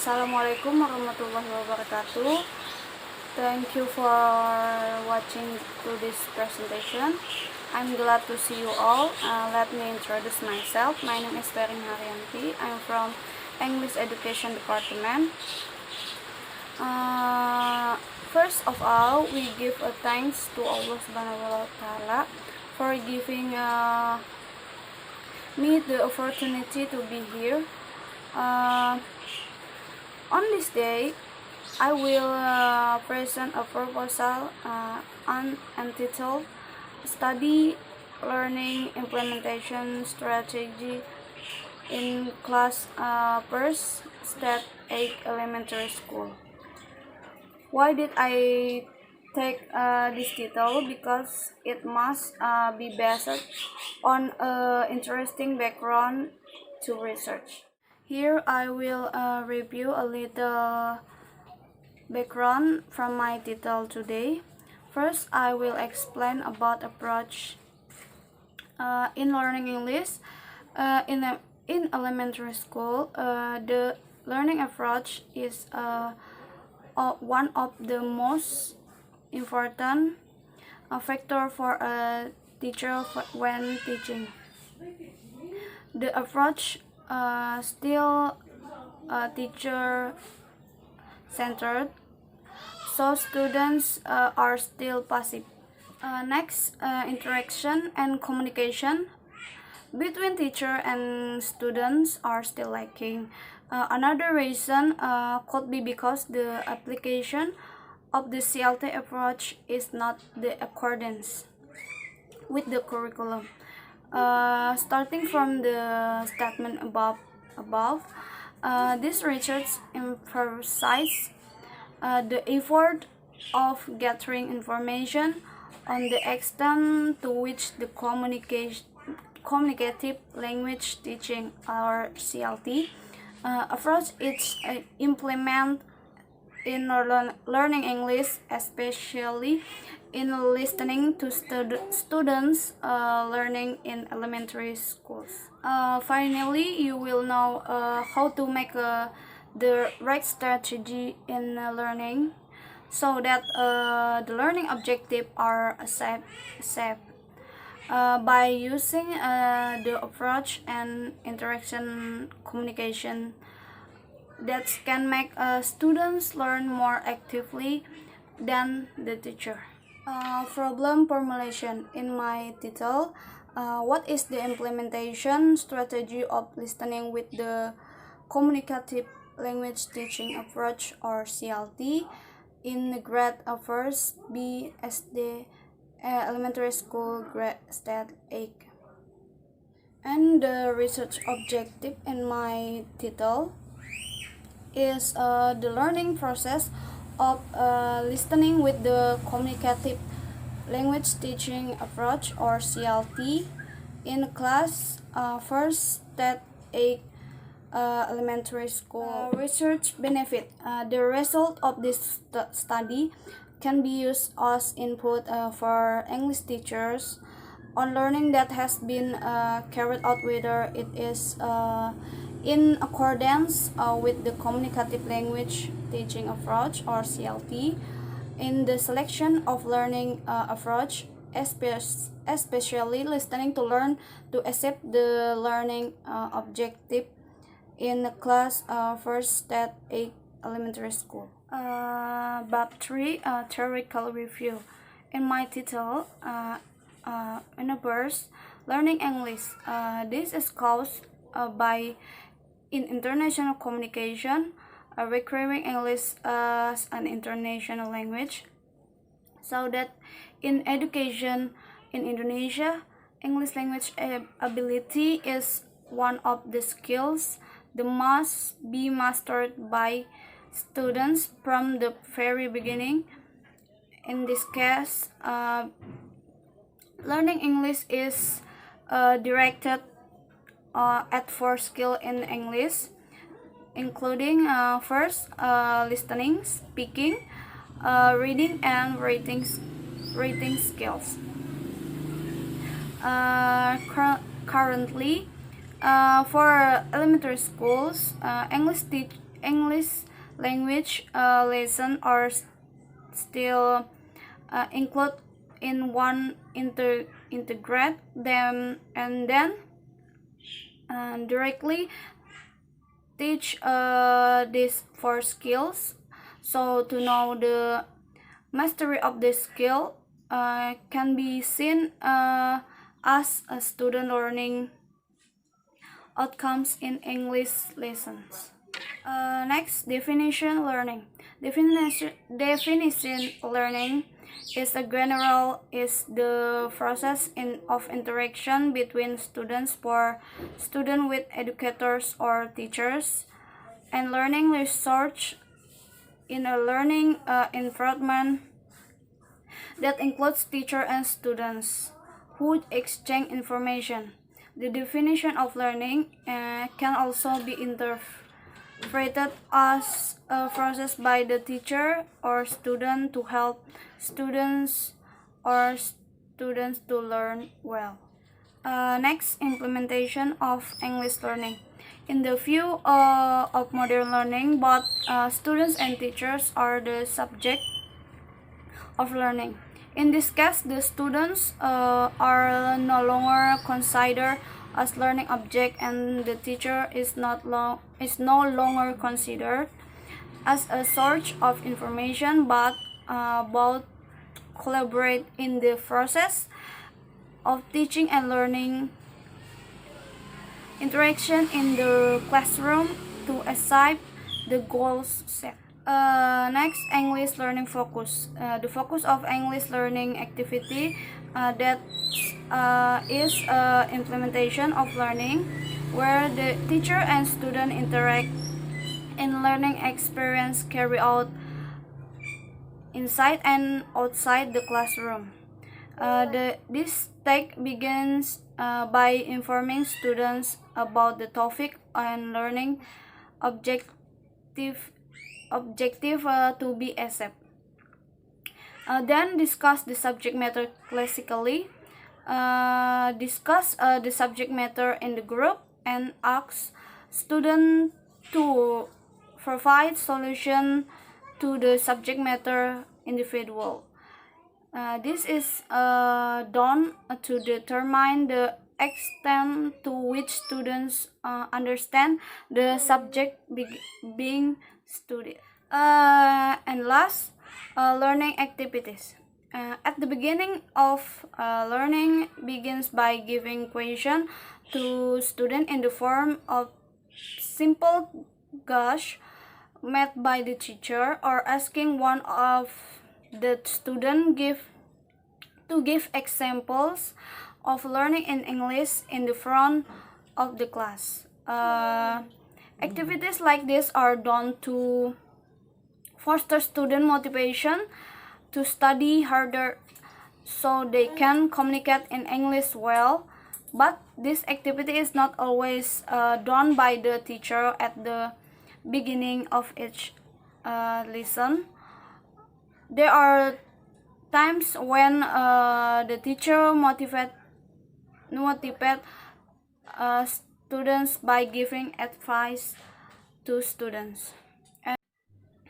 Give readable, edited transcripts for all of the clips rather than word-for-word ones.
Assalamualaikum warahmatullahi wabarakatuh. Thank you for watching to this presentation. I'm glad to see you all. Let me introduce myself. My name is Ferin Haryanti. I'm from English Education Department. First of all, we give a thanks to Allah Subhanahu wa Ta'ala for giving me the opportunity to be here. On this day, I will present a proposal entitled Study Learning Implementation Strategy in Class First Stat 8 Elementary School. Why did I take this title? Because it must be based on an interesting background to research. Here I will review a little background from my title today. First, I will explain about approach in learning English. In elementary school, the learning approach is one of the most important factor for a teacher when teaching. The approach still teacher-centered, so students are still passive. Next, interaction and communication between teacher and students are still lacking. Another reason could be because the application of the CLT approach is not the accordance with the curriculum. Starting from the statement above, this research emphasizes the effort of gathering information on the extent to which the communicative language teaching or CLT approach is implemented in learning English, especially in listening to students learning in elementary schools. Finally, you will know how to make the right strategy in learning so that the learning objectives are safe. By using the approach and interaction communication that can make students learn more actively than the teacher. Problem formulation in my title. What is the implementation strategy of listening with the communicative language teaching approach or CLT in the grade first B SD elementary school grade stat 8? And the research objective in my title is the learning process of listening with the communicative language teaching approach or CLT in class first stat 8 elementary school. Research benefit. The result of this study can be used as input for English teachers on learning that has been carried out, whether it is in accordance with the communicative language teaching approach or CLT, in the selection of learning approach, especially listening to learn to accept the learning objective in the class first stat 8 elementary school. Bab 3, theoretical review. In my title, in a verse, learning English. This is caused by in international communication, requiring English as an international language, so that in education in Indonesia, English language ability is one of the skills that must be mastered by students from the very beginning. In this case, learning English is directed at 4 skills in English, including first, listening, speaking, reading, and writing skills. Currently, for elementary schools, English language lesson are still included in one integrate them and then directly teach these four skills. So to know the mastery of this skill can be seen as a student learning outcomes in English lessons. Next, definition learning. Definition learning is the process of interaction between students for student with educators or teachers, and learning research in a learning environment that includes teacher and students who exchange information. The definition of learning can also be interpreted as a process by the teacher or student to help students to learn well. Next, implementation of English learning. In the view of modern learning, both students and teachers are the subject of learning. In this case, the students are no longer considered as learning object, and the teacher is no longer considered as a source of information, but both collaborate in the process of teaching and learning interaction in the classroom to achieve the goals set. Next, English learning focus. The focus of English learning activity that is implementation of learning, where the teacher and student interact in learning experience carry out inside and outside the classroom. This take begins by informing students about the topic and learning objective to be accepted. Then discuss the subject matter classically. Discuss the subject matter in the group and ask students to provide solution to the subject matter individual. This is done to determine the extent to which students understand the subject being studied. And last, learning activities. At the beginning of learning begins by giving question to student in the form of simple gush made by the teacher, or asking one of the student give examples of learning in English in the front of the class. Activities like this are done to foster student motivation to study harder so they can communicate in English well, but this activity is not always done by the teacher at the beginning of each lesson. There are times when the teacher motivate students by giving advice to students.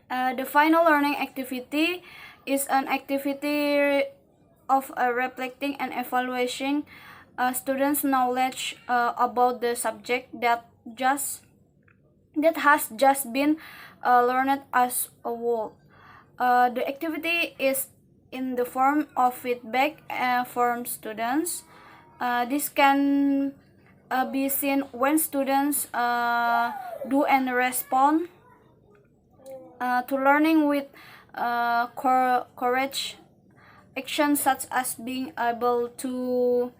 And the final learning activity is an activity of reflecting and evaluating students' knowledge about the subject that has just been learned as a whole. The activity is in the form of feedback from students. This can be seen when students do and respond to learning with courage actions such as being able to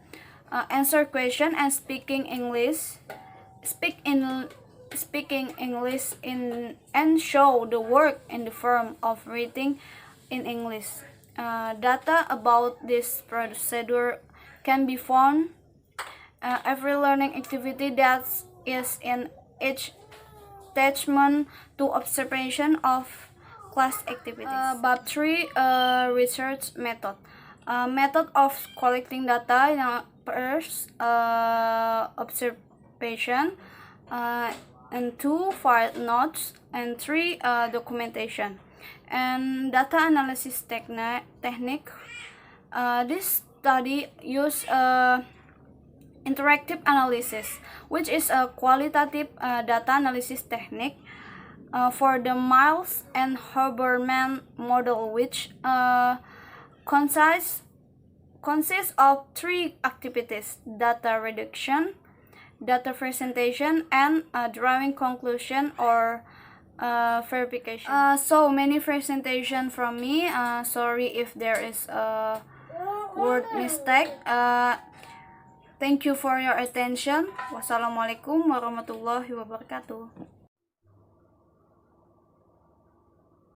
answer questions and speaking English and show the work in the form of writing in English. Data about this procedure can be found every learning activity that is in each attachment to observation of class activities. Bab 3, research method. Method of collecting data. First, observation. and 2 file notes, and 3 documentation. And data analysis technique. This study use interactive analysis, which is a qualitative data analysis technique for the Miles and Huberman model, which consists of 3 activities: data reduction, data presentation, and drawing conclusion or verification. So many presentation from me. Sorry if there is a word mistake. Thank you for your attention. Wassalamualaikum warahmatullahi wabarakatuh.